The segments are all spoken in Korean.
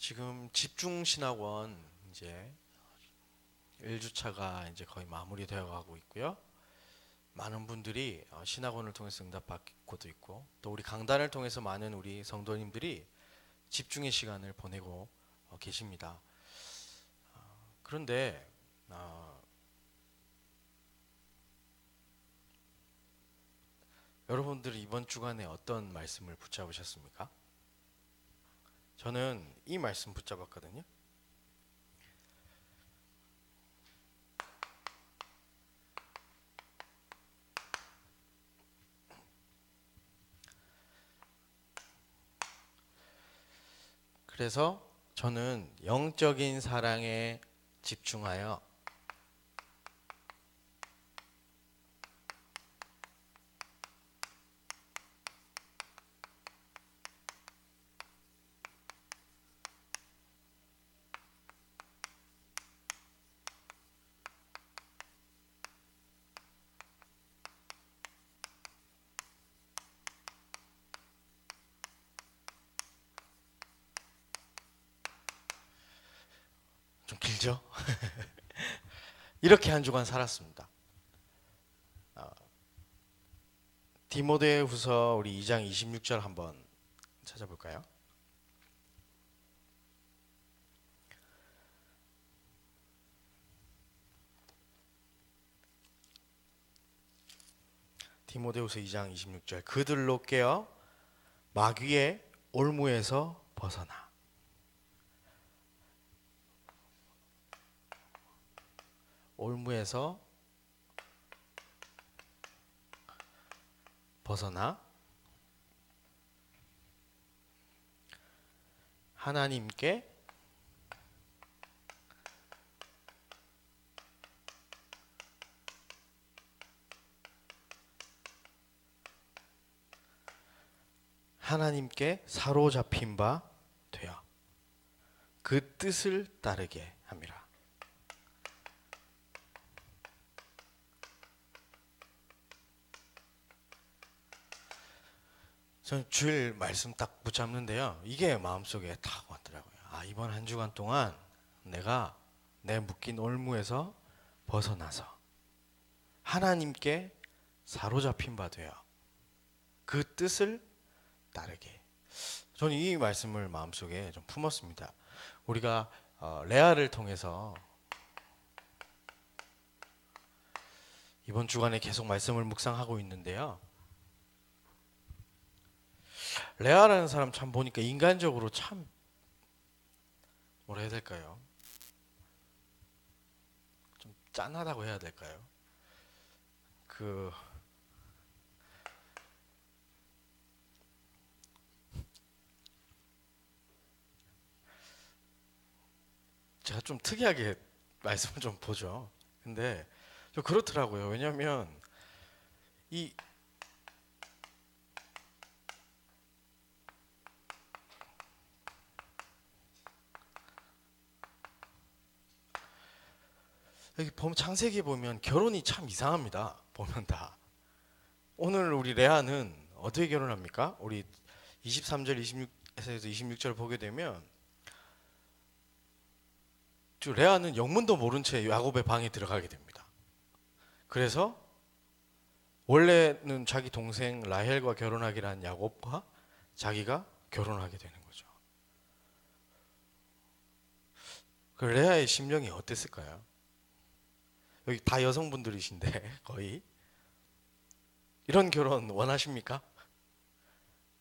지금 집중신학원 이제 1주차가 이제 거의 마무리되어 가고 있고요. 많은 분들이 신학원을 통해서 응답받고도 있고, 또 우리 강단을 통해서 많은 우리 성도님들이 집중의 시간을 보내고 계십니다. 그런데 여러분들이 이번 주간에 어떤 말씀을 붙잡으셨습니까? 저는 이 말씀 붙잡았거든요. 그래서 저는 영적인 사랑에 집중하여 좀 길죠? 이렇게 한 주간 살았습니다. 디모데후서 우리 2장 26절 한번 찾아볼까요? 디모데후서 2장 26절 그들로 깨어 마귀의 올무에서 벗어나 올무에서 벗어나 하나님께 사로잡힌 바 되어 그 뜻을 따르게 함이라. 저는 주일 말씀 딱 붙잡는데요. 이게 마음속에 탁 왔더라고요. 이번 한 주간 동안 내가 내 묶인 올무에서 벗어나서 하나님께 사로잡힌 바 되어 그 뜻을 따르게. 저는 이 말씀을 마음속에 좀 품었습니다. 우리가 레아를 통해서 이번 주간에 계속 말씀을 묵상하고 있는데요. 레아라는 사람 참 보니까 인간적으로 참 뭐라 해야 될까요? 좀 짠하다고 해야 될까요? 제가 좀 특이하게 말씀을 좀 보죠. 근데 좀 그렇더라고요. 왜냐하면 이 여기 보면 창세기 보면 결혼이 참 이상합니다. 보면 다. 오늘 우리 레아는 어떻게 결혼합니까? 우리 23절 26에서 26절 보게 되면 레아는 영문도 모른 채 야곱의 방에 들어가게 됩니다. 그래서 원래는 자기 동생 라헬과 결혼하기로 한 야곱과 자기가 결혼하게 되는 거죠. 그 레아의 심정이 어땠을까요? 여기 다 여성분들이신데 거의 이런 결혼 원하십니까?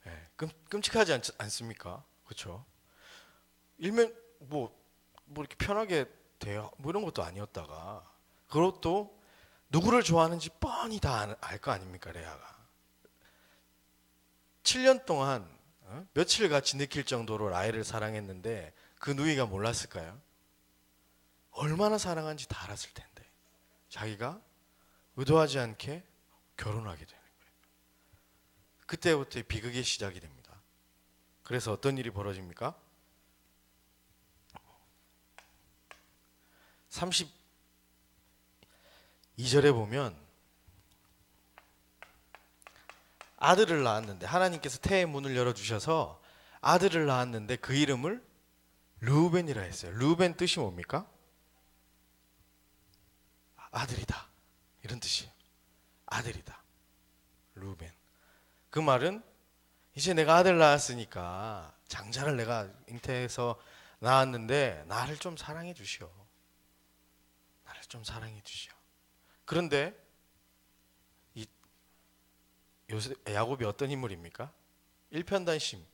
네, 끔찍하지 않습니까? 그렇죠? 일면 뭐 이렇게 편하게 돼요. 뭐 이런 것도 아니었다가 그것도 누구를 좋아하는지 뻔히 다 알 거 아닙니까, 레아가. 7년 동안 며칠 같이 느낄 정도로 라헬을 사랑했는데 그 누이가 몰랐을까요? 얼마나 사랑한지 다 알았을 텐데 자기가 의도하지 않게 결혼하게 되는 거예요. 그때부터 비극의 시작이 됩니다. 그래서 어떤 일이 벌어집니까? 32절에 보면 아들을 낳았는데 하나님께서 태의 문을 열어주셔서 아들을 낳았는데 그 이름을 르우벤이라 했어요. 르우벤 뜻이 뭡니까? 아들이다, 이런 뜻이에요. 아들이다, 르우벤. 그 말은 이제 내가 아들 낳았으니까, 장자를 내가 잉태해서 낳았는데 나를 좀 사랑해 주시오. 나를 좀 사랑해 주시오. 그런데 이 야곱이 어떤 인물입니까? 일편단심,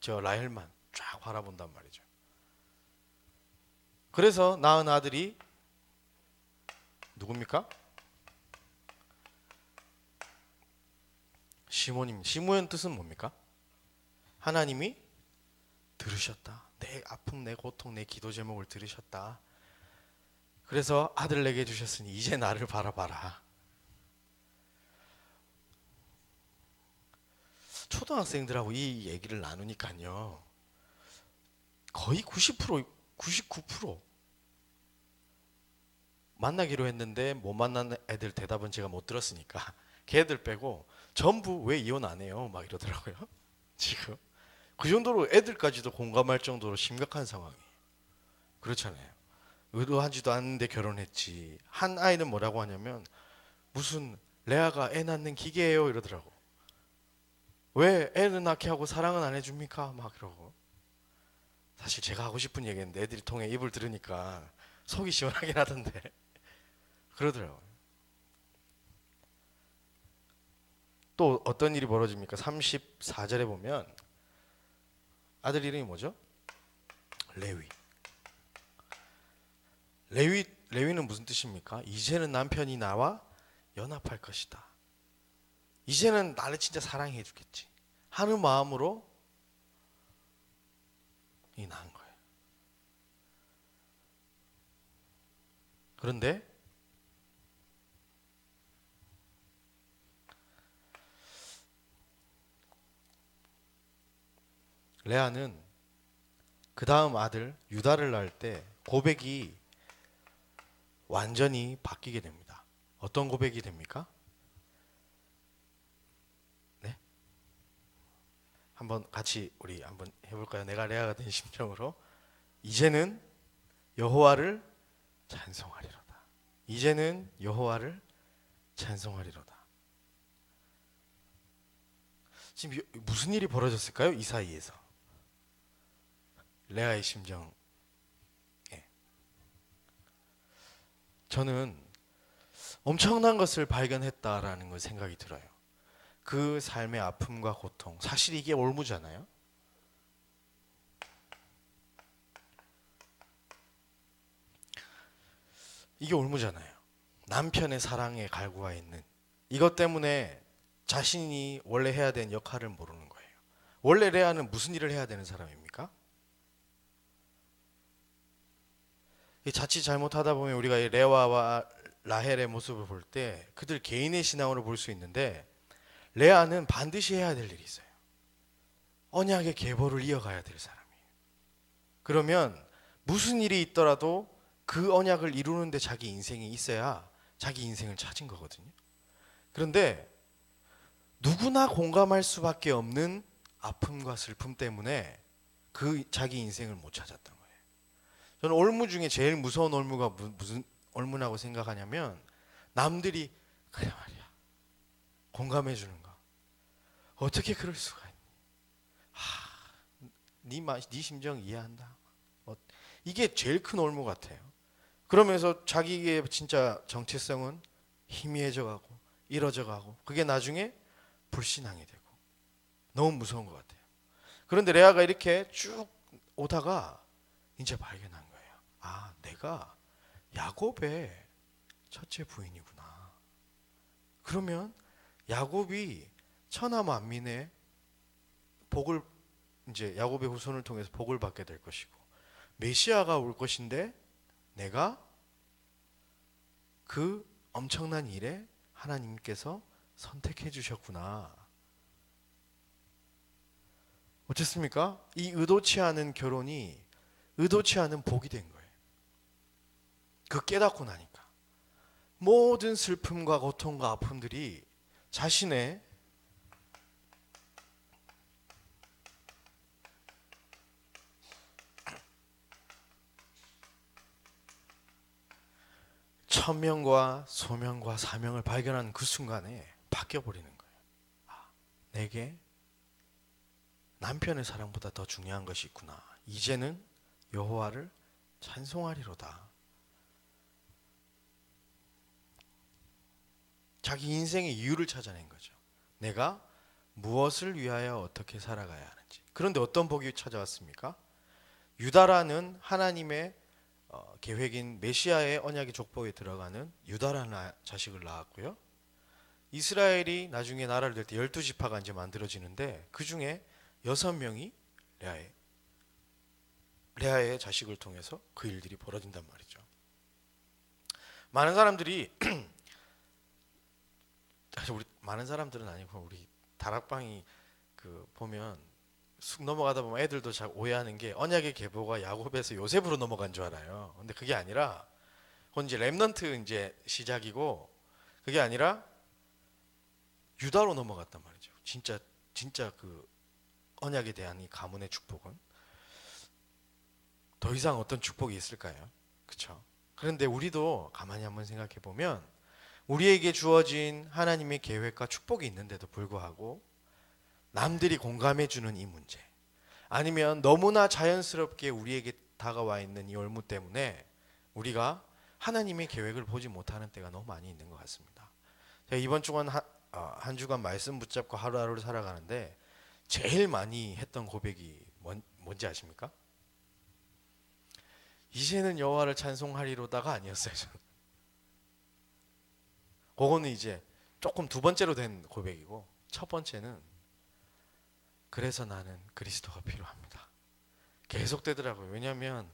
저 라헬만 쫙 바라본단 말이죠. 그래서 낳은 아들이 누굽니까? 시몬입니다. 시몬의 뜻은 뭡니까? 하나님이 들으셨다. 내 아픔, 내 고통, 내 기도 제목을 들으셨다. 그래서 아들 내게 주셨으니 이제 나를 바라봐라. 초등학생들하고 이 얘기를 나누니까요, 거의 90%, 99% 만나기로 했는데 못 만난 애들 대답은 제가 못 들었으니까 걔들 빼고 전부 왜 이혼 안 해요? 막 이러더라고요. 지금 그 정도로 애들까지도 공감할 정도로 심각한 상황이에요. 그렇잖아요. 의도하지도 않는데 결혼했지. 한 아이는 뭐라고 하냐면 무슨 레아가 애 낳는 기계예요 이러더라고. 왜 애는 낳게 하고 사랑은 안 해줍니까? 막 이러고. 사실 제가 하고 싶은 얘기인데 애들이 통해 입을 들으니까 속이 시원하긴 하던데 그러더라고요. 또 어떤 일이 벌어집니까? 34절에 보면 아들 이름이 뭐죠? 레위. 레위는 무슨 뜻입니까? 이제는 남편이 나와 연합할 것이다. 이제는 나를 진짜 사랑해 주겠지 하는 마음으로 이 낳은 거예요. 그런데 레아는 그 다음 아들 유다를 낳을 때 고백이 완전히 바뀌게 됩니다. 어떤 고백이 됩니까? 네? 한번 같이 우리 한번 해볼까요? 내가 레아가 된 심정으로 이제는 여호와를 찬송하리로다. 이제는 여호와를 찬송하리로다. 지금 무슨 일이 벌어졌을까요? 이 사이에서 레아의 심정. 저는 엄청난 것을 발견했다라는 걸 생각이 들어요. 그 삶의 아픔과 고통, 사실 이게 올무잖아요. 이게 올무잖아요. 남편의 사랑에 갈구하 있는 이것 때문에 자신이 원래 해야 되는 역할을 모르는 거예요. 원래 레아는 무슨 일을 해야 되는 사람입니까? 자칫 잘못하다 보면 우리가 이 레아와 라헬의 모습을 볼 때 그들 개인의 신앙으로 볼 수 있는데 레아는 반드시 해야 될 일이 있어요. 언약의 계보를 이어가야 될 사람이에요. 그러면 무슨 일이 있더라도 그 언약을 이루는데 자기 인생이 있어야 자기 인생을 찾은 거거든요. 그런데 누구나 공감할 수밖에 없는 아픔과 슬픔 때문에 그 자기 인생을 못 찾았던 거예요. 저는 올무 중에 제일 무서운 올무가 무슨 올무라고 생각하냐면 남들이 그래 말이야 공감해 주는 거. 어떻게 그럴 수가 있니? 네 심정 이해한다. 이게 제일 큰 올무 같아요. 그러면서 자기의 진짜 정체성은 희미해져 가고 이뤄져 가고 그게 나중에 불신앙이 되고 너무 무서운 것 같아요. 그런데 레아가 이렇게 쭉 오다가 이제 발견한 거예요. 아, 내가 야곱의 첫째 부인이구나. 그러면 야곱이 천하 만민의 복을 이제 야곱의 후손을 통해서 복을 받게 될 것이고 메시아가 올 것인데 내가 그 엄청난 일에 하나님께서 선택해 주셨구나. 어쨌습니까? 이 의도치 않은 결혼이 의도치 않은 복이 된 거예요. 그 깨닫고 나니까 모든 슬픔과 고통과 아픔들이 자신의 천명과 소명과 사명을 발견한 그 순간에 바뀌어 버리는 거예요. 내게 남편의 사랑보다 더 중요한 것이 있구나. 이제는 여호와를 찬송하리로다. 자기 인생의 이유를 찾아낸 거죠. 내가 무엇을 위하여 어떻게 살아가야 하는지. 그런데 어떤 복이 찾아왔습니까? 유다라는 하나님의 계획인 메시아의 언약의 족보에 들어가는 유다라는 자식을 낳았고요. 이스라엘이 나중에 나라를 될 때 12지파가 이제 만들어지는데 그 중에 6명이 레아의 자식을 통해서 그 일들이 벌어진단 말이죠. 많은 사람들이 사실 우리 많은 사람들은 아니고 우리 다락방이 보면 쑥 넘어가다 보면 애들도 잘 오해하는 게 언약의 계보가 야곱에서 요셉으로 넘어간 줄 알아요. 근데 그게 아니라 그건 이제 렘넌트 이제 시작이고 그게 아니라 유다로 넘어갔단 말이죠. 진짜 그 언약에 대한 이 가문의 축복은 더 이상 어떤 축복이 있을까요? 그렇죠? 그런데 우리도 가만히 한번 생각해 보면 우리에게 주어진 하나님의 계획과 축복이 있는데도 불구하고 남들이 공감해 주는 이 문제 아니면 너무나 자연스럽게 우리에게 다가와 있는 이 올무 때문에 우리가 하나님의 계획을 보지 못하는 때가 너무 많이 있는 것 같습니다. 제가 이번 주간 한 주간 말씀 붙잡고 하루하루를 살아가는데 제일 많이 했던 고백이 뭔지 아십니까? 이제는 여호와를 찬송하리로다가 아니었어요. 저는. 그거는 이제 조금 두 번째로 된 고백이고 첫 번째는 그래서 나는 그리스도가 필요합니다. 계속 되더라고요. 왜냐하면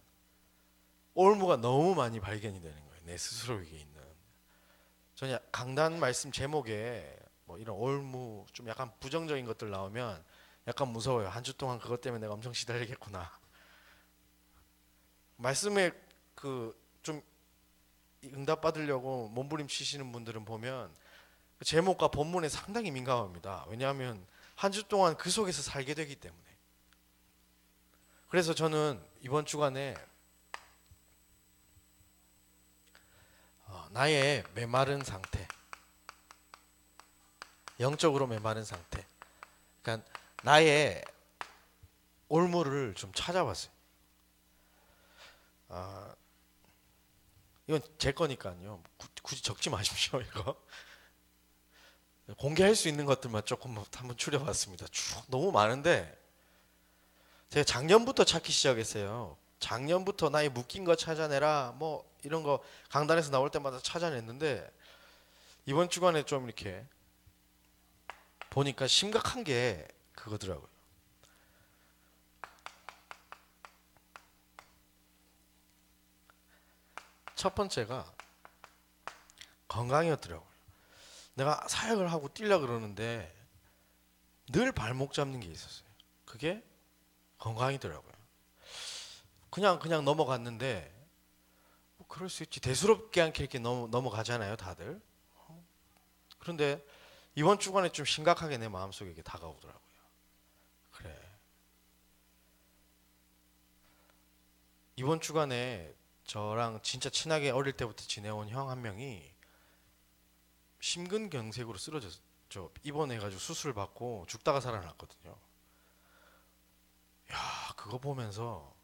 올무가 너무 많이 발견이 되는 거예요. 내 스스로에게 있는. 저는 강단 말씀 제목에 뭐 이런 올무 좀 약간 부정적인 것들 나오면 약간 무서워요. 한 주 동안 그것 때문에 내가 엄청 시달리겠구나. 말씀에 좀 응답 받으려고 몸부림치시는 분들은 보면 그 제목과 본문에 상당히 민감합니다. 왜냐하면 한 주 동안 그 속에서 살게 되기 때문에. 그래서 저는 이번 주간에 나의 메마른 상태, 영적으로 메마른 상태, 그러니까 나의 올무를 좀 찾아봤어요. 이건 제 거니까요. 굳이 적지 마십시오. 이거 공개할 수 있는 것들만 조금 한번 추려봤습니다. 쭉 너무 많은데 제가 작년부터 찾기 시작했어요. 작년부터 나의 묶인 거 찾아내라 뭐 이런 거 강단에서 나올 때마다 찾아냈는데 이번 주간에 좀 이렇게 보니까 심각한 게 그거더라고요. 첫 번째가 건강이었더라고요. 내가 사역을 하고 뛰려고 그러는데 늘 발목 잡는 게 있었어요. 그게 건강이더라고요. 그냥 넘어갔는데 뭐 그럴 수 있지. 대수롭게 않게 이렇게 넘어가잖아요, 다들. 그런데 이번 주간에 좀 심각하게 내 마음속에 이게 다가오더라고요. 그래. 이번 주간에 저랑 진짜 친하게 어릴 때부터 지내온 형 한 명이 심근경색으로 쓰러졌죠. 입원해가지고 수술 받고 죽다가 살아났거든요. 야, 그거 보면서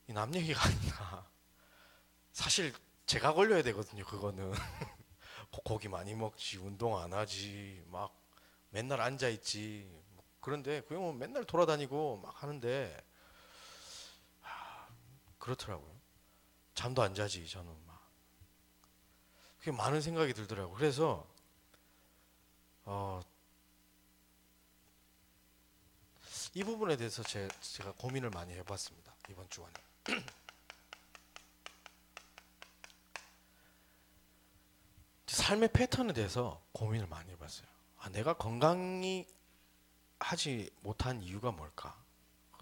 이 남 얘기가 아니라 사실 제가 걸려야 되거든요. 그거는 고기 많이 먹지, 운동 안 하지, 막 맨날 앉아 있지. 그런데 그 형은 맨날 돌아다니고 막 하는데 그렇더라고요. 잠도 안 자지 저는 막. 그게 많은 생각이 들더라고요. 그래서 이 부분에 대해서 제가 고민을 많이 해봤습니다. 이번 주간에. 삶의 패턴에 대해서 고민을 많이 해봤어요. 내가 건강히 하지 못한 이유가 뭘까?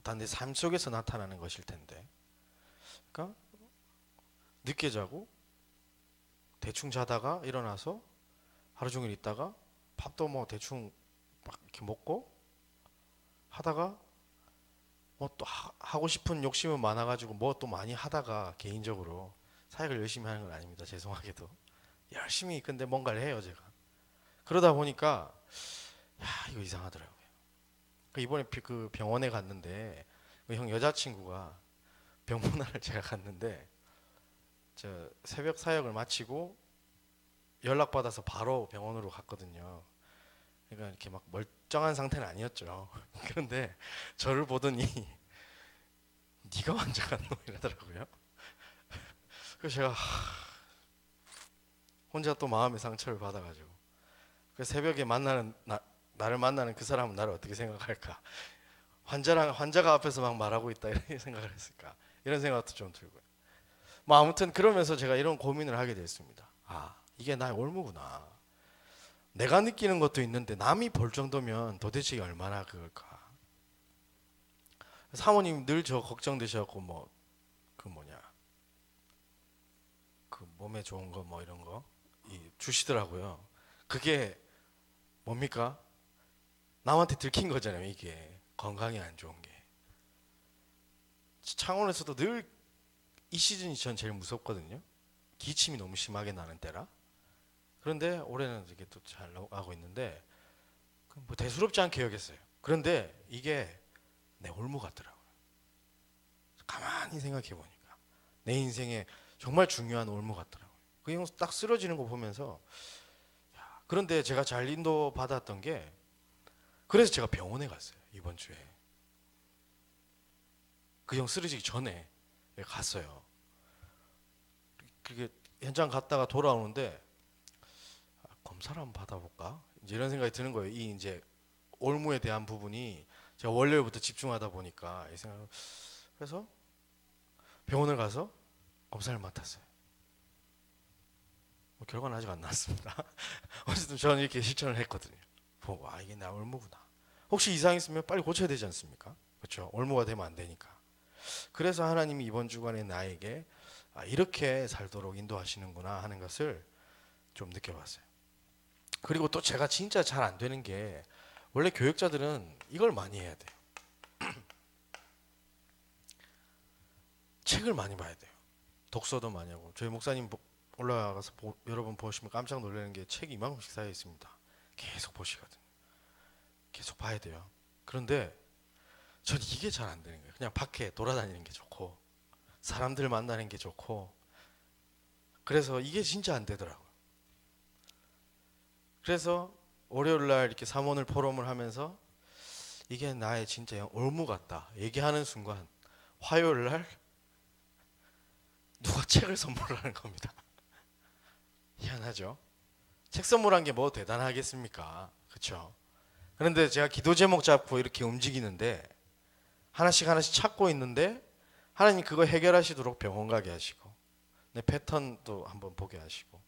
다 내 삶 속에서 나타나는 것일 텐데. 그러니까 늦게 자고 대충 자다가 일어나서 하루 종일 있다가 밥도 뭐 대충 막 이렇게 먹고 하다가 뭐 또 하고 싶은 욕심은 많아가지고 뭐 또 많이 하다가 개인적으로 사역을 열심히 하는 건 아닙니다. 죄송하게도 열심히 근데 뭔가를 해요 제가. 그러다 보니까 야 이거 이상하더라고요. 이번에 그 병원에 갔는데 그형 여자친구가 병문안을 제가 갔는데 저 새벽 사역을 마치고 연락 받아서 바로 병원으로 갔거든요. 그러니까 이렇게 막 멀쩡한 상태는 아니었죠. 그런데 저를 보더니 네가 환자가 너 이러더라고요. 그래서 제가 혼자 또 마음의 상처를 받아가지고 그 새벽에 나를 만나는 그 사람은 나를 어떻게 생각할까? 환자가 앞에서 막 말하고 있다 이런 생각을 했을까? 이런 생각도 좀 들고요. 뭐 아무튼 그러면서 제가 이런 고민을 하게 됐습니다. 아 이게 나의 올무구나. 내가 느끼는 것도 있는데 남이 볼 정도면 도대체 이게 얼마나 그럴까? 사모님 늘 저 걱정되셔갖고 뭐 그 뭐냐 그 몸에 좋은 거 뭐 이런 거 주시더라고요. 그게 뭡니까? 남한테 들킨 거잖아요. 이게 건강에 안 좋은 게. 창원에서도 늘 이 시즌이 전 제일 무섭거든요. 기침이 너무 심하게 나는 때라. 그런데 올해는 이게 또 잘 나가고 있는데 뭐 대수롭지 않게 여겼어요. 그런데 이게 내 올무 같더라고요. 가만히 생각해 보니까 내 인생에 정말 중요한 올무 같더라고요. 그 형 딱 쓰러지는 거 보면서 그런데 제가 잘 인도 받았던 게 그래서 제가 병원에 갔어요. 이번 주에 그 형 쓰러지기 전에 갔어요. 그게 현장 갔다가 돌아오는데 검사를 한번 받아볼까? 이제 이런 생각이 드는 거예요. 이 이제 올무에 대한 부분이 제가 월요일부터 집중하다 보니까 이 생각. 그래서 병원을 가서 검사를 맡았어요. 뭐 결과는 아직 안 나왔습니다. 어쨌든 저는 이렇게 실천을 했거든요. 보고 아 이게 나 올무구나. 혹시 이상 있으면 빨리 고쳐야 되지 않습니까? 그렇죠. 올무가 되면 안 되니까. 그래서 하나님이 이번 주간에 나에게 아, 이렇게 살도록 인도하시는구나 하는 것을 좀 느껴봤어요. 그리고 또 제가 진짜 잘 안 되는 게 원래 교육자들은 이걸 많이 해야 돼요. 책을 많이 봐야 돼요. 독서도 많이 하고 저희 목사님 올라가서 여러 번 보시면 깜짝 놀라는 게 책이 이만큼씩 쌓여 있습니다. 계속 보시거든요. 계속 봐야 돼요. 그런데 전 이게 잘 안 되는 거예요. 그냥 밖에 돌아다니는 게 좋고 사람들 만나는 게 좋고 그래서 이게 진짜 안 되더라고요. 그래서 월요일 날 이렇게 사모늘 포럼을 하면서 이게 나의 진짜 올무 같다 얘기하는 순간 화요일 날 누가 책을 선물하는 겁니다. 희한하죠? 책 선물한 게 뭐 대단하겠습니까? 그렇죠? 그런데 제가 기도 제목 잡고 이렇게 움직이는데 하나씩 하나씩 찾고 있는데 하나님 그거 해결하시도록 병원 가게 하시고 내 패턴도 한번 보게 하시고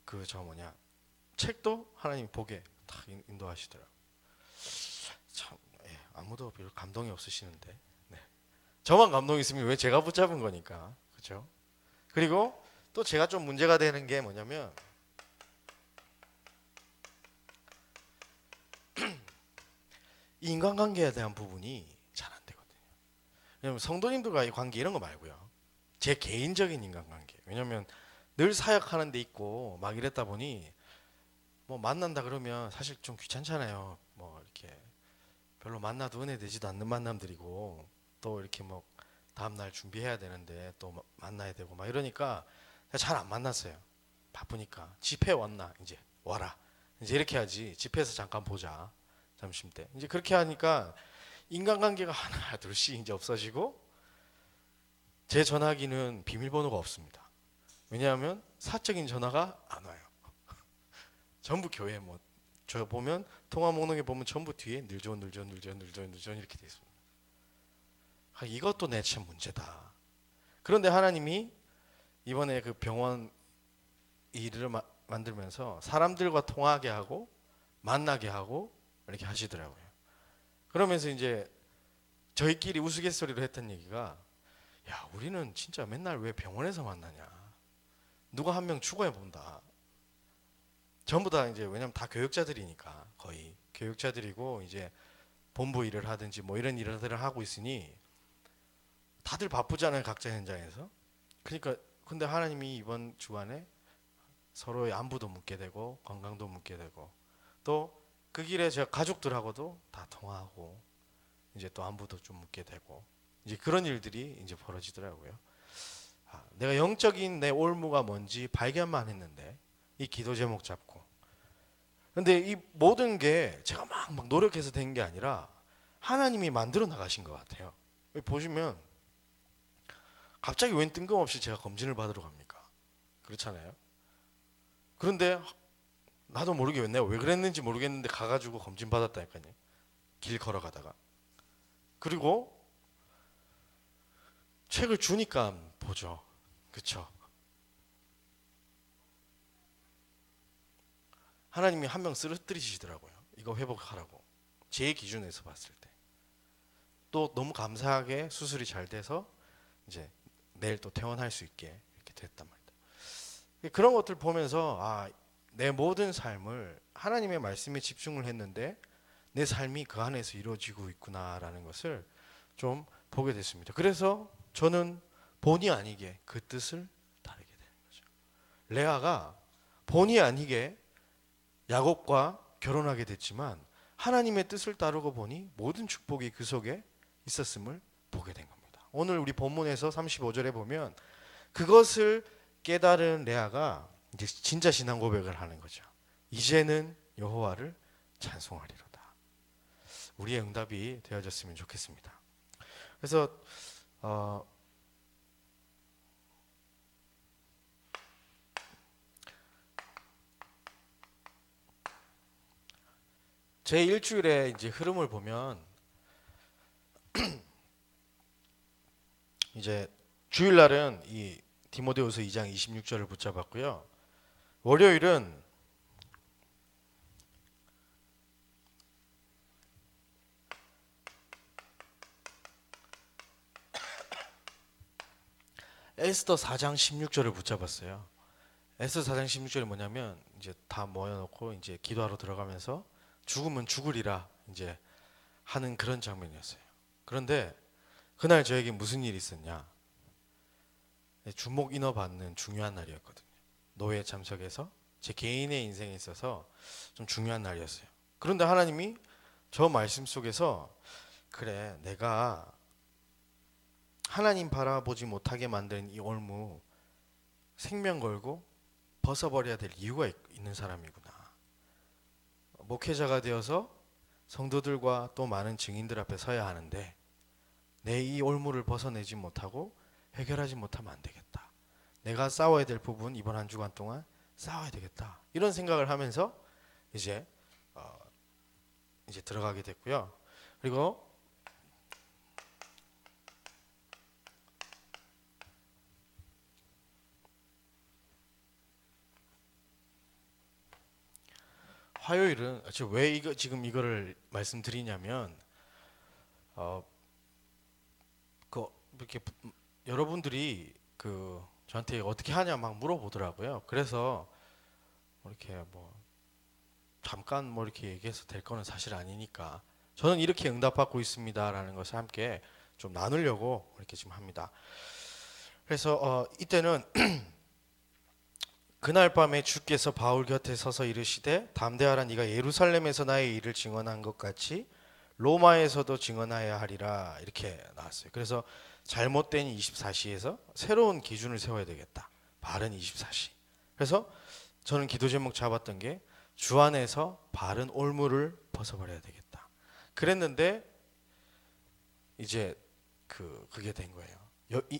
그 저 뭐냐 책도 하나님 보게 다 인도하시더라고요. 참 아무도 별로 감동이 없으시는데 네. 저만 감동이 있으면 왜 제가 붙잡은 거니까 그렇죠? 그리고 또 제가 좀 문제가 되는 게 뭐냐면 이 인간관계에 대한 부분이 잘 안 되거든요. 왜냐면 성도님들과의 관계 이런 거 말고요. 제 개인적인 인간관계. 왜냐면 늘 사역하는 데 있고 막 이랬다 보니 뭐 만난다 그러면 사실 좀 귀찮잖아요. 뭐 이렇게 별로 만나도 은혜 되지도 않는 만남들이고 또 이렇게 뭐 다음날 준비해야 되는데 또 만나야 되고 막 이러니까 잘 안 만났어요. 바쁘니까 집회 왔나 이제 와라 이제 이렇게 하지 집회에서 잠깐 보자 점심 때 이제 그렇게 하니까 인간관계가 하나 둘씩 이제 없어지고 제 전화기는 비밀번호가 없습니다. 왜냐하면 사적인 전화가 안 와요. 전부 교회 뭐 저 보면 통화 목록에 보면 전부 뒤에 늘존 이렇게 돼 있습니다. 아, 이것도 내 참 문제다. 그런데 하나님이 이번에 그 병원 일을 만들면서 사람들과 통하게 하고 만나게 하고 이렇게 하시더라고요. 그러면서 이제 저희끼리 우스갯소리로 했던 얘기가 야 우리는 진짜 맨날 왜 병원에서 만나냐. 누가 한 명 죽어야 본다. 전부 다 이제 왜냐면 다 교육자들이니까 거의 교육자들이고 이제 본부 일을 하든지 뭐 이런 일들을 하고 있으니 다들 바쁘잖아요 각자 현장에서. 그러니까 근데 하나님이 이번 주간에 서로의 안부도 묻게 되고 건강도 묻게 되고 또 그 길에 제가 가족들하고도 다 통화하고 이제 또 안부도 좀 묻게 되고 이제 그런 일들이 이제 벌어지더라고요. 내가 영적인 내 올무가 뭔지 발견만 했는데 이 기도 제목 잡고 근데 이 모든 게 제가 막 노력해서 된 게 아니라 하나님이 만들어 나가신 것 같아요. 여기 보시면 갑자기 웬 뜬금없이 제가 검진을 받으러 갑니까? 그렇잖아요. 그런데 나도 모르게 내가 왜 그랬는지 모르겠는데 가가지고 검진 받았다니까요. 길 걸어가다가. 그리고 책을 주니까 보죠. 그쵸? 하나님이 한 명 쓰러뜨리시더라고요. 이거 회복하라고. 제 기준에서 봤을 때. 또 너무 감사하게 수술이 잘 돼서 이제 내일 또 퇴원할 수 있게 이렇게 됐단 말이다. 그런 것들 보면서 내 모든 삶을 하나님의 말씀에 집중을 했는데 내 삶이 그 안에서 이루어지고 있구나라는 것을 좀 보게 됐습니다. 그래서 저는 본의 아니게 그 뜻을 따르게 되는 거죠. 레아가 본의 아니게 야곱과 결혼하게 됐지만 하나님의 뜻을 따르고 보니 모든 축복이 그 속에 있었음을 보게 된 겁니다. 오늘 우리 본문에서 35절에 보면 그것을 깨달은 레아가 이제 진짜 신앙 고백을 하는 거죠. 이제는 여호와를 찬송하리로다. 우리의 응답이 되어졌으면 좋겠습니다. 그래서 제 일주일의 이제 흐름을 보면 이제 주일날은 이 디모데후서 2장 26절을 붙잡았고요. 월요일은 에스더 4장 16절을 붙잡았어요. 에스더 4장 16절이 뭐냐면 이제 다 모여놓고 이제 기도하러 들어가면서 죽으면 죽으리라 이제 하는 그런 장면이었어요. 그런데 그날 저에게 무슨 일이 있었냐? 주목 인어 받는 중요한 날이었거든요. 노예 참석해서 제 개인의 인생에 있어서 좀 중요한 날이었어요. 그런데 하나님이 저 말씀 속에서 그래 내가 하나님 바라보지 못하게 만든 이 올무 생명 걸고 벗어버려야 될 이유가 있는 사람이구나. 목회자가 되어서 성도들과 또 많은 증인들 앞에 서야 하는데 내 이 올무를 벗어내지 못하고 해결하지 못하면 안 되겠다. 내가 싸워야 될 부분 이번 한 주간 동안 싸워야 되겠다. 이런 생각을 하면서 이제 이제 들어가게 됐고요. 그리고 화요일은 왜 이거 지금 이거를 말씀드리냐면 그 이렇게 여러분들이 그 저한테 어떻게 하냐 막 물어보더라고요. 그래서 이렇게 뭐 잠깐 뭐 이렇게 얘기해서 될 거는 사실 아니니까 저는 이렇게 응답받고 있습니다라는 것을 함께 좀 나누려고 이렇게 지금 합니다. 그래서 이때는 그날 밤에 주께서 바울 곁에 서서 이르시되 담대하라 네가 예루살렘에서 나의 일을 증언한 것 같이 로마에서도 증언하여야 하리라 이렇게 나왔어요. 그래서 잘못된 24시에서 새로운 기준을 세워야 되겠다. 바른 24시. 그래서 저는 기도 제목 잡았던 게 주 안에서 바른 올무를 벗어버려야 되겠다. 그랬는데 이제 그게 된 거예요.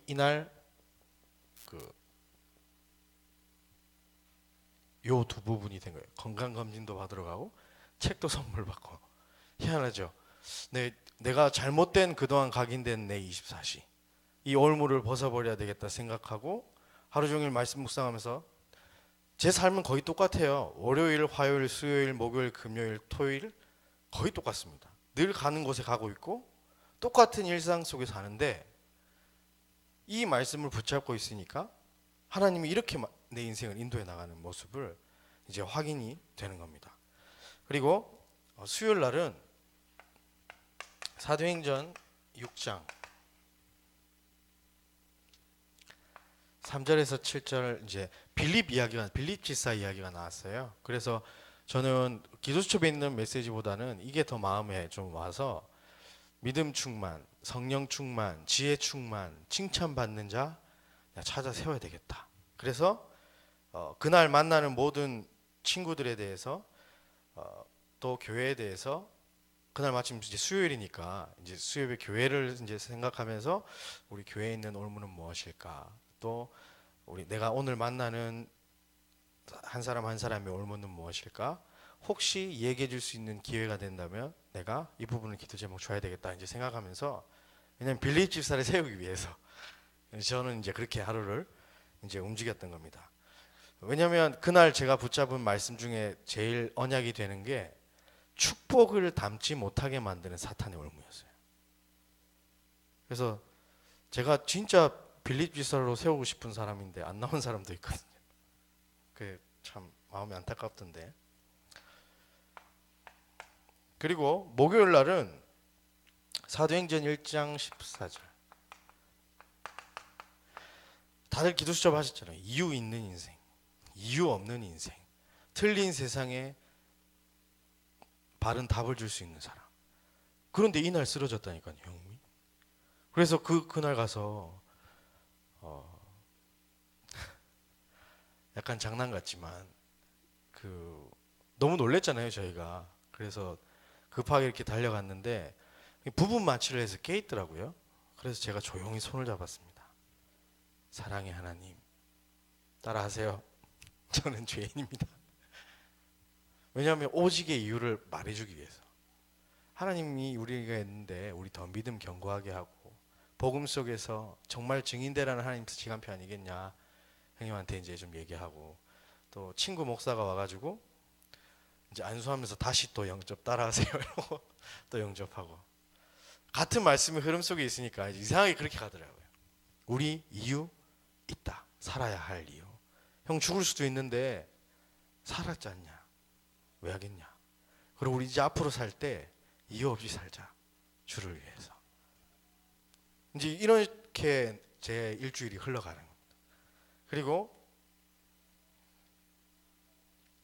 이날 요 두 부분이 된 거예요. 건강 검진도 받으러 가고 책도 선물 받고 희한하죠. 내가 잘못된 그동안 각인된 내 24시 이 올무를 벗어버려야 되겠다 생각하고 하루 종일 말씀 묵상하면서 제 삶은 거의 똑같아요. 월요일, 화요일, 수요일, 목요일, 금요일, 토요일 거의 똑같습니다. 늘 가는 곳에 가고 있고 똑같은 일상 속에 사는데 이 말씀을 붙잡고 있으니까 하나님이 이렇게 내 인생을 인도해 나가는 모습을 이제 확인이 되는 겁니다. 그리고 수요일 날은 사도행전 6장 3절에서 7절 이제 빌립 지사 이야기가 나왔어요. 그래서 저는 기도수첩에 있는 메시지보다는 이게 더 마음에 좀 와서 믿음 충만, 성령 충만, 지혜 충만, 칭찬받는 자 찾아 세워야 되겠다. 그래서 그날 만나는 모든 친구들에 대해서 또 교회에 대해서 그날 마침 이제 수요일이니까 이제 수요일에 교회를 이제 생각하면서 우리 교회에 있는 올무는 무엇일까? 또 내가 오늘 만나는 한 사람 한 사람의 올무는 무엇일까? 혹시 얘기해 줄 수 있는 기회가 된다면 내가 이 부분을 기도 제목 줘야 되겠다 이제 생각하면서 왜냐면 빌립 집사를 세우기 위해서 저는 이제 그렇게 하루를 이제 움직였던 겁니다. 왜냐면 그날 제가 붙잡은 말씀 중에 제일 언약이 되는 게 축복을 담지 못하게 만드는 사탄의 올무였어요. 그래서 제가 진짜 빌립 집사로 세우고 싶은 사람인데 안 나온 사람도 있거든요. 그 참 마음이 안타깝던데. 그리고 목요일 날은 사도행전 1장 14절. 다들 기도수첩 하셨잖아요. 이유 있는 인생, 이유 없는 인생, 틀린 세상에 바른 답을 줄 수 있는 사람. 그런데 이날 쓰러졌다니까요, 형님이. 그래서 그날 가서 약간 장난 같지만 너무 놀랬잖아요, 저희가. 그래서 급하게 이렇게 달려갔는데 부분 마취를 해서 깨 있더라고요. 그래서 제가 조용히 손을 잡았습니다. 사랑의 하나님, 따라하세요. 저는 죄인입니다. 왜냐하면 오직의 이유를 말해주기 위해서. 하나님이 우리가 있는데 우리 더 믿음 견고하게 하고 복음 속에서 정말 증인되라는 하나님 시간표 아니겠냐. 형님한테 이제 좀 얘기하고 또 친구 목사가 와가지고 이제 안수하면서 다시 또 영접 따라하세요 이러고 또 영접하고 같은 말씀의 흐름 속에 있으니까 이상하게 그렇게 가더라고요. 우리 이유 있다. 살아야 할 이유. 형 죽을 수도 있는데 살았지 않냐? 왜 하겠냐? 그리고 우리 이제 앞으로 살 때 이유 없이 살자. 주를 위해서. 이제 이렇게 제 일주일이 흘러가는 겁니다. 그리고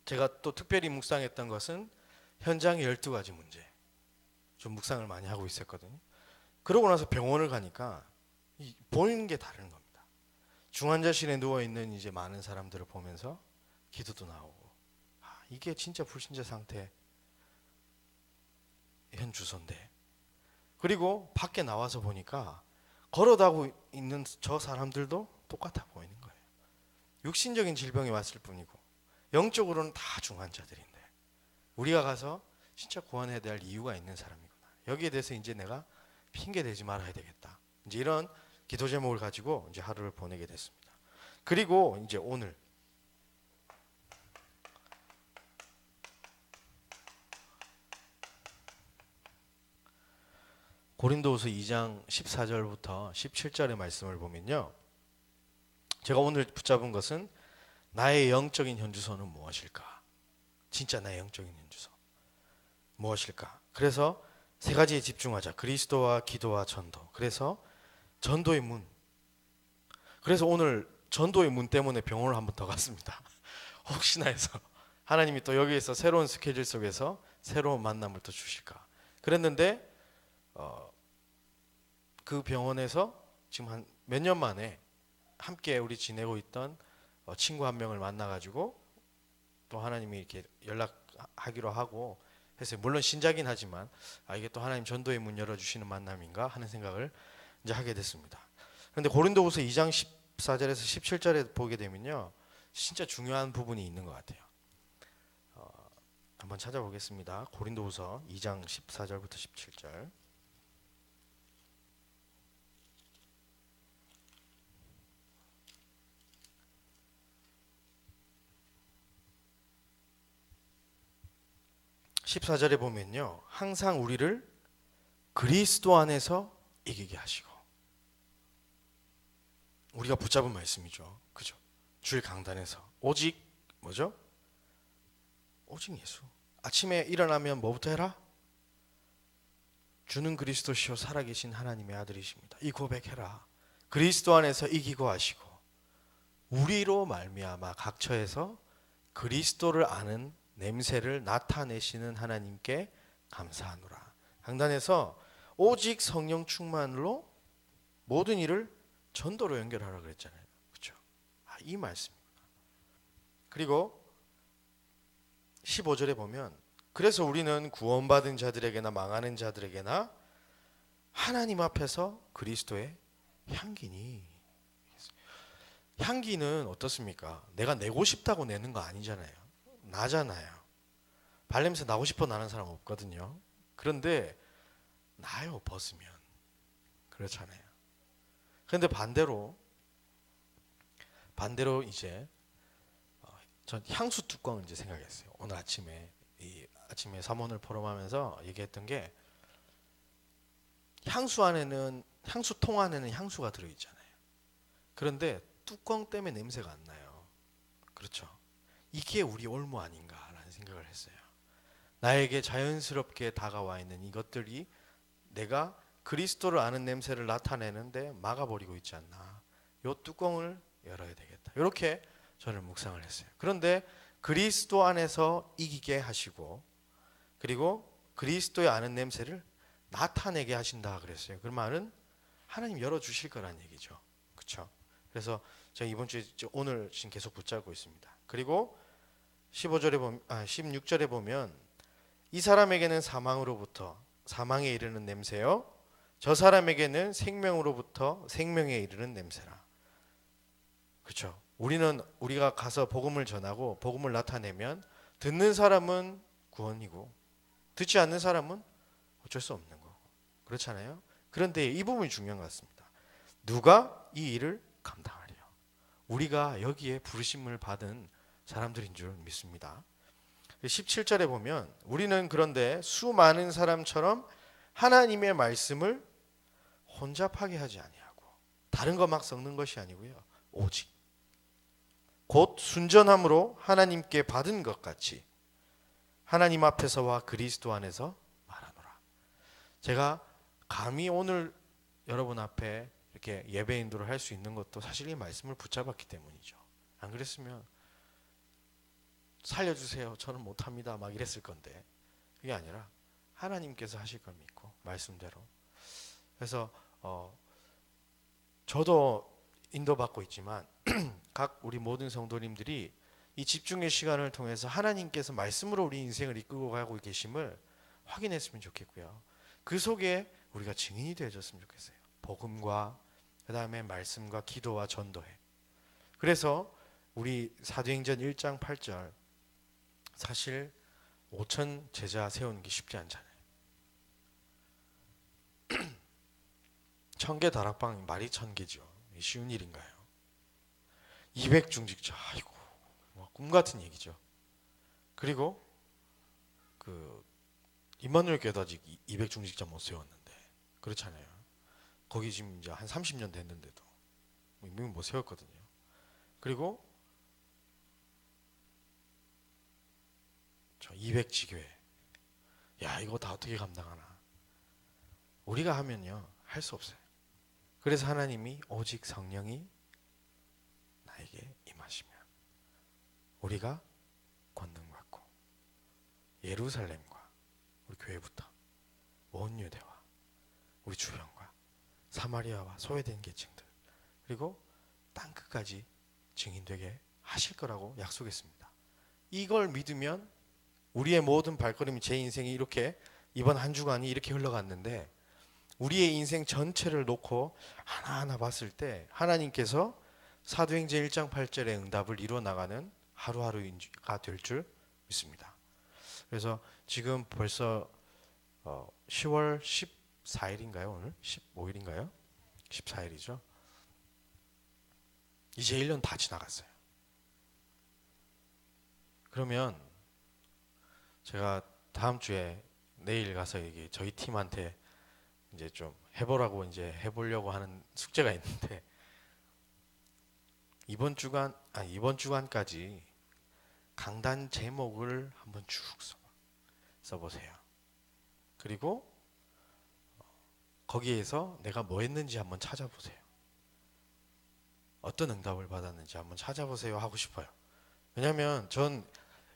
제가 또 특별히 묵상했던 것은 현장의 12가지 문제. 좀 묵상을 많이 하고 있었거든요. 그러고 나서 병원을 가니까 보이는 게 다른 겁니다. 중환자실에 누워있는 이제 많은 사람들을 보면서 기도도 나오고 이게 진짜 불신자 상태 현 주소인데. 그리고 밖에 나와서 보니까 걸어다고 있는 저 사람들도 똑같아 보이는 거예요. 육신적인 질병이 왔을 뿐이고 영적으로는 다 중환자들인데 우리가 가서 진짜 구원해야 될 이유가 있는 사람이구나. 여기에 대해서 이제 내가 핑계 대지 말아야 되겠다. 이제 이런 기도 제목을 가지고 이제 하루를 보내게 됐습니다. 그리고 이제 오늘 고린도후서 2장 14절부터 17절의 말씀을 보면요. 제가 오늘 붙잡은 것은 나의 영적인 현주소는 무엇일까? 진짜 나의 영적인 현주소 무엇일까? 그래서 세 가지에 집중하자. 그리스도와 기도와 전도. 그래서 전도의 문. 그래서 오늘 전도의 문 때문에 병원을 한 번 더 갔습니다. 혹시나 해서 하나님이 또 여기에서 새로운 스케줄 속에서 새로운 만남을 또 주실까. 그랬는데 그 병원에서 지금 한 몇 년 만에 함께 우리 지내고 있던 친구 한 명을 만나가지고 또 하나님이 이렇게 연락하기로 하고 했어요. 물론 신자긴 하지만 이게 또 하나님 전도의 문 열어주시는 만남인가 하는 생각을 이제 하게 됐습니다. 그런데 고린도후서 2장 14절에서 17절에 보게 되면요, 진짜 중요한 부분이 있는 것 같아요. 한번 찾아보겠습니다. 고린도후서 2장 14절부터 17절. (14절에) 보면요, 항상 우리를 그리스도 안에서 이기게 하시고. 우리가 붙잡은 말씀이죠. 그죠? 주일 강단에서 오직 뭐죠? 오직 예수. 아침에 일어나면 뭐부터 해라? 주는 그리스도시요 살아계신 하나님의 아들이십니다. 이 고백해라. 그리스도 안에서 이기고 하시고 우리로 말미암아 각처에서 그리스도를 아는 냄새를 나타내시는 하나님께 감사하노라. 강단에서 오직 성령 충만으로 모든 일을 전도로 연결하라 그랬잖아요. 그렇죠? 이 말씀입니다. 그리고 15절에 보면 그래서 우리는 구원받은 자들에게나 망하는 자들에게나 하나님 앞에서 그리스도의 향기니. 향기는 어떻습니까? 내가 내고 싶다고 내는 거 아니잖아요. 나잖아요. 발냄새 나고 싶어 나는 사람 없거든요. 그런데 나요, 벗으면. 그렇잖아요. 그런데 반대로 이제 전 향수 뚜껑을 이제 생각했어요. 오늘 아침에 아침에 사모를 포럼하면서 얘기했던 게 향수통 안에는 향수가 들어있잖아요. 그런데 뚜껑 때문에 냄새가 안 나요. 그렇죠? 이게 우리 올무 아닌가라는 생각을 했어요. 나에게 자연스럽게 다가와 있는 이것들이 내가 그리스도를 아는 냄새를 나타내는데 막아버리고 있지 않나. 이 뚜껑을 열어야 되겠다. 이렇게 저는 묵상을 했어요. 그런데 그리스도 안에서 이기게 하시고 그리고 그리스도의 아는 냄새를 나타내게 하신다 그랬어요. 그 말은 하나님 열어주실 거란 얘기죠. 그렇죠? 그래서 제가 이번 주에 오늘 지금 계속 붙잡고 있습니다. 그리고 16절에 보면 이 사람에게는 사망에 이르는 냄새요 저 사람에게는 생명으로부터 생명에 이르는 냄새라. 그렇죠? 우리가 가서 복음을 전하고 복음을 나타내면 듣는 사람은 구원이고 듣지 않는 사람은 어쩔 수 없는 거고 그렇잖아요. 그런데 이 부분이 중요한 것 같습니다. 누가 이 일을 감당하리요? 우리가 여기에 부르심을 받은 사람들인 줄 믿습니다. 17절에 보면 우리는 그런데 수많은 사람처럼 하나님의 말씀을 혼잡하게 하지 아니하고 다른 거 막 섞는 것이 아니고요. 오직 곧 순전함으로 하나님께 받은 것 같이 하나님 앞에서와 그리스도 안에서 말하노라. 제가 감히 오늘 여러분 앞에 이렇게 예배 인도를 할 수 있는 것도 사실 이 말씀을 붙잡았기 때문이죠. 안 그랬으면 살려주세요. 저는 못합니다. 막 이랬을 건데 그게 아니라 하나님께서 하실 걸 믿고 말씀대로. 그래서 저도 인도받고 있지만 각 우리 모든 성도님들이 이 집중의 시간을 통해서 하나님께서 말씀으로 우리 인생을 이끌고 가고 계심을 확인했으면 좋겠고요. 그 속에 우리가 증인이 되어줬으면 좋겠어요. 복음과 그 다음에 말씀과 기도와 전도회. 그래서 우리 사도행전 1장 8절 사실 5천 제자 세우는 게 쉽지 않잖아요. 1000개 다락방 말이 1000개죠. 쉬운 일인가요? 200중직자 아이고 꿈 같은 얘기죠. 그리고 그 임마누엘 교회도 아직 200중직자 못 세웠는데 그렇잖아요. 거기 지금 이제 한 30년 됐는데도 이미 못 세웠거든요. 그리고 저 200지교회 야 이거 다 어떻게 감당하나. 우리가 하면요 할 수 없어요. 그래서 하나님이 오직 성령이 나에게 임하시면 우리가 권능받고 예루살렘과 우리 교회부터 온 유대와 우리 주변과 사마리아와 소외된 계층들 그리고 땅끝까지 증인되게 하실 거라고 약속했습니다. 이걸 믿으면 우리의 모든 발걸음이 제 인생이 이렇게 이번 한 주간이 이렇게 흘러갔는데 우리의 인생 전체를 놓고 하나하나 봤을 때 하나님께서 사도행전 1장 8절의 응답을 이루어 나가는 하루하루가 될 줄 믿습니다. 그래서 지금 벌써 10월 14일인가요? 오늘 15일인가요? 14일이죠. 이제 1년 다 지나갔어요. 그러면 제가 다음 주에 내일 가서 이게 저희 팀한테 이제 좀 해보라고 이제 해보려고 하는 숙제가 있는데 이번 주간까지 강단 제목을 한번 쭉 써보세요. 그리고 거기에서 내가 뭐 했는지 한번 찾아보세요. 어떤 응답을 받았는지 한번 찾아보세요 하고 싶어요. 왜냐하면 전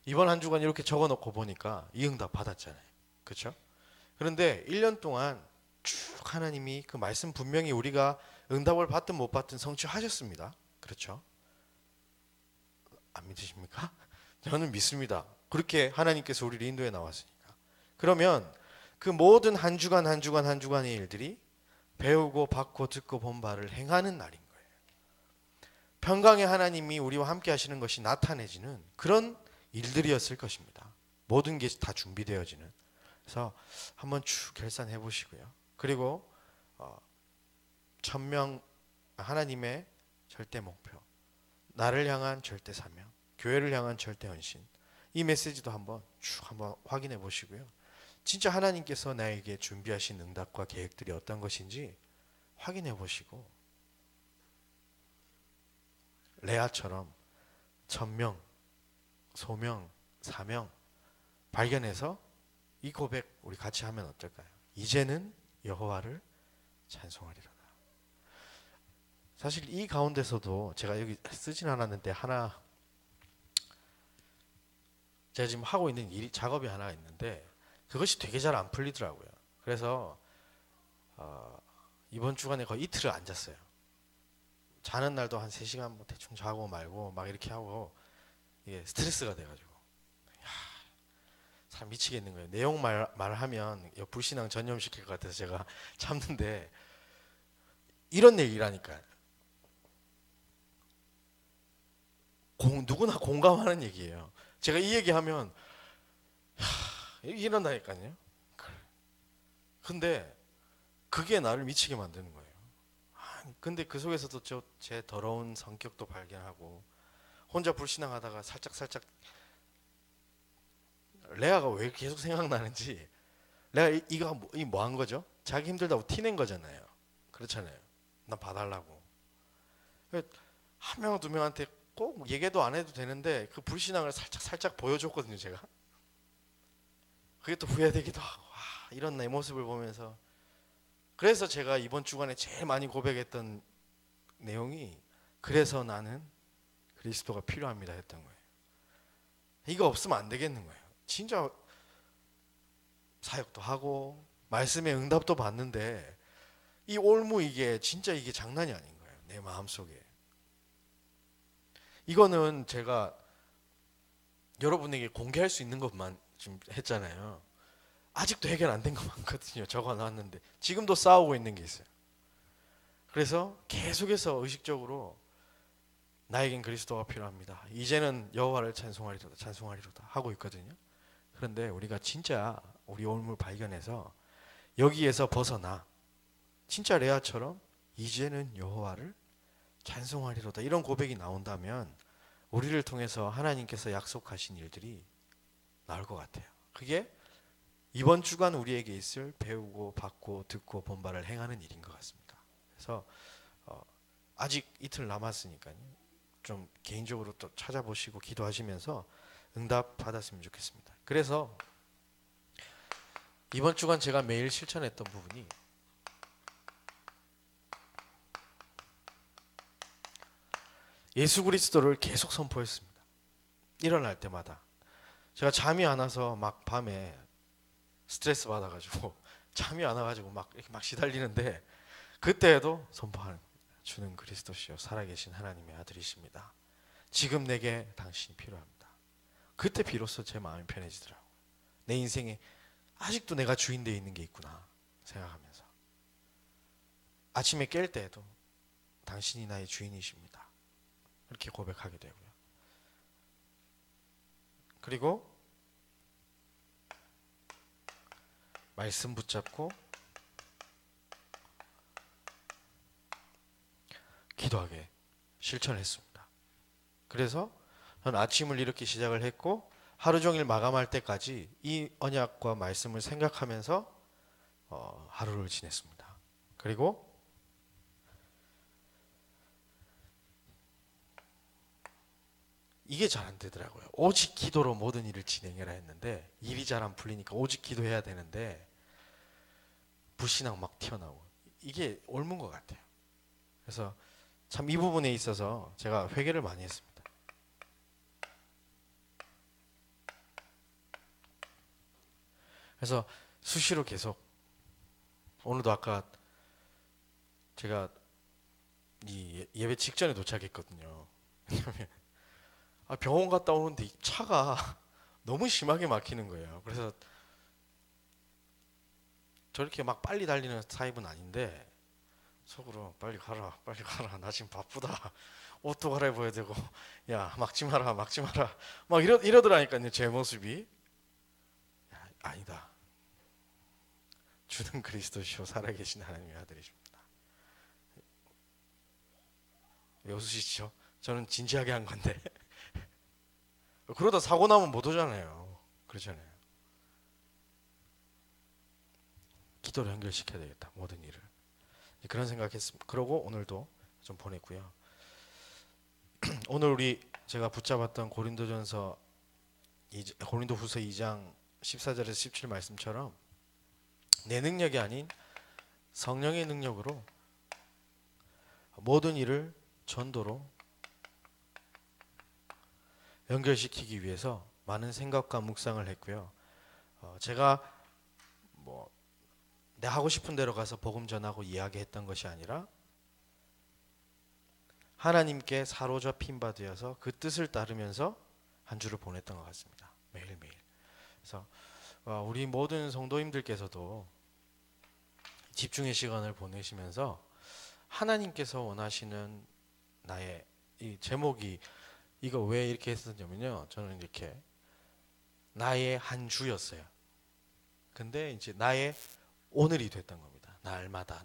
이번 한 주간 이렇게 적어놓고 보니까 이 응답 받았잖아요. 그렇죠? 그런데 1년 동안 쭉 하나님이 그 말씀 분명히 우리가 응답을 받든 못 받든 성취하셨습니다. 그렇죠? 안 믿으십니까? 저는 믿습니다. 그렇게 하나님께서 우리를 인도해 나왔으니까. 그러면 그 모든 한 주간 한 주간 한 주간의 일들이 배우고 받고 듣고 본 바를 행하는 날인 거예요. 평강의 하나님이 우리와 함께 하시는 것이 나타내지는 그런 일들이었을 것입니다. 모든 게 다 준비되어지는. 그래서 한번 쭉 결산해 보시고요. 그리고 1000명 하나님의 절대 목표, 나를 향한 절대 사명, 교회를 향한 절대 헌신. 이 메시지도 한번 확인해 보시고요. 진짜 하나님께서 나에게 준비하신 응답과 계획들이 어떤 것인지 확인해 보시고 레아처럼 천명, 소명, 사명 발견해서 이 고백 우리 같이 하면 어떨까요? 이제는 여호와를 찬송하리로다. 사실 이 가운데서도 제가 여기 쓰진 않았는데 하나 제가 지금 하고 있는 작업이 하나 있는데 그것이 되게 잘 안 풀리더라고요. 그래서 이번 주간에 거의 이틀을 안 잤어요. 자는 날도 한 3시간 뭐 대충 자고 말고 막 이렇게 하고 이게 스트레스가 돼가지고 참 미치겠는 거예요. 내용 말하면 불신앙 전염시킬 것 같아서 제가 참는데 이런 얘기라니까요. 누구나 공감하는 얘기예요. 제가 이 얘기하면 이런다니까요. 근데 그게 나를 미치게 만드는 거예요. 근데 그 속에서도 제 더러운 성격도 발견하고 혼자 불신앙하다가 살짝 레아가 왜 계속 생각나는지 레아 이거 뭐 한 거죠? 자기 힘들다고 티낸 거잖아요. 그렇잖아요. 나 봐달라고. 한 명 두 명한테 꼭 얘기도 안 해도 되는데 그 불신앙을 살짝 보여줬거든요. 제가. 그게 또 후회되기도 하고 이런 내 모습을 보면서 그래서 제가 이번 주간에 제일 많이 고백했던 내용이 그래서 나는 그리스도가 필요합니다 했던 거예요. 이거 없으면 안 되겠는 거예요. 진짜 사역도 하고 말씀에 응답도 받는데 이 올무 이게 진짜 이게 장난이 아닌 거예요. 내 마음속에. 이거는 제가 여러분에게 공개할 수 있는 것만 지금 했잖아요. 아직도 해결 안 된 거 많거든요. 적어놨는데 지금도 싸우고 있는 게 있어요. 그래서 계속해서 의식적으로 나에겐 그리스도가 필요합니다. 이제는 여호와를 찬송하리로다 하고 있거든요. 그런데 우리가 진짜 우리 올무를 발견해서 여기에서 벗어나 진짜 레아처럼 이제는 여호와를 찬송하리로다 이런 고백이 나온다면 우리를 통해서 하나님께서 약속하신 일들이 나올 것 같아요. 그게 이번 주간 우리에게 있을 배우고 받고 듣고 본 바를 행하는 일인 것 같습니다. 그래서 아직 이틀 남았으니까요. 좀 개인적으로 또 찾아보시고 기도하시면서 응답 받았으면 좋겠습니다. 그래서 이번 주간 제가 매일 실천했던 부분이 예수 그리스도를 계속 선포했습니다. 일어날 때마다 제가 잠이 안 와서 막 밤에 스트레스 받아가지고 잠이 안 와가지고 막 이렇게 막 시달리는데 그때에도 선포하는 거예요. 주는 그리스도시요 살아계신 하나님의 아들이십니다. 지금 내게 당신이 필요합니다. 그때 비로소 제 마음이 편해지더라고요. 내 인생에 아직도 내가 주인 되어 있는 게 있구나 생각하면서 아침에 깰 때에도 당신이 나의 주인이십니다. 이렇게 고백하게 되고요. 그리고 말씀 붙잡고 기도하게 실천했습니다. 그래서 저는 아침을 이렇게 시작을 했고 하루 종일 마감할 때까지 이 언약과 말씀을 생각하면서 하루를 지냈습니다. 그리고 이게 잘 안 되더라고요. 오직 기도로 모든 일을 진행해라 했는데 일이 잘 안 풀리니까 오직 기도해야 되는데 불신앙 막 튀어나오고 이게 옮은 것 같아요. 그래서 참 이 부분에 있어서 제가 회개를 많이 했습니다. 그래서 수시로 계속 오늘도 아까 제가 이 예배 직전에 도착했거든요. 왜냐면 병원 갔다 오는데 이 차가 너무 심하게 막히는 거예요. 그래서 저렇게 막 빨리 달리는 타입은 아닌데 속으로 빨리 가라 빨리 가라 나 지금 바쁘다 옷도 갈아입어야 되고 야 막지 마라 막지 마라 막 이러더라니까요. 제 모습이 아니다. 주는 그리스도시요 살아계신 하나님의 아들이십니다. 왜 웃으시죠? 저는 진지하게 한 건데 그러다 사고 나면 못 오잖아요. 그렇잖아요. 기도로 연결시켜야 되겠다 모든 일을. 그런 생각했습니다. 그러고 오늘도 좀 보냈고요. 오늘 우리 제가 붙잡았던 고린도후서 2장 14절에서 17 말씀처럼 내 능력이 아닌 성령의 능력으로 모든 일을 전도로 연결시키기 위해서 많은 생각과 묵상을 했고요. 제가 뭐 내 하고 싶은 대로 가서 복음 전하고 이야기했던 것이 아니라 하나님께 사로잡힌 바 되어서 그 뜻을 따르면서 한 주를 보냈던 것 같습니다. 매일매일. 그래서 우리 모든 성도님들께서도 집중의 시간을 보내시면서 하나님께서 원하시는 나의 이 제목이 이거 왜 이렇게 했었냐면요. 저는 이렇게 나의 한 주였어요. 근데 이제 나의 오늘이 됐던 겁니다. 날마다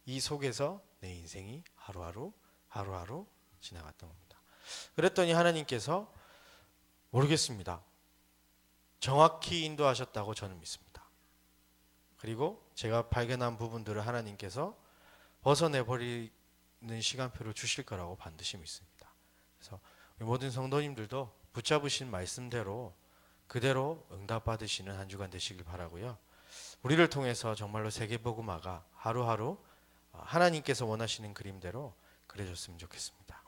이 속에서 내 인생이 하루하루 지나갔던 겁니다. 그랬더니 하나님께서 모르겠습니다. 정확히 인도하셨다고 저는 믿습니다. 그리고 제가 발견한 부분들을 하나님께서 벗어내버리는 시간표를 주실 거라고 반드시 믿습니다. 그래서 모든 성도님들도 붙잡으신 말씀대로 그대로 응답받으시는 한 주간 되시길 바라고요. 우리를 통해서 정말로 세계복음화가 하루하루 하나님께서 원하시는 그림대로 그려졌으면 좋겠습니다.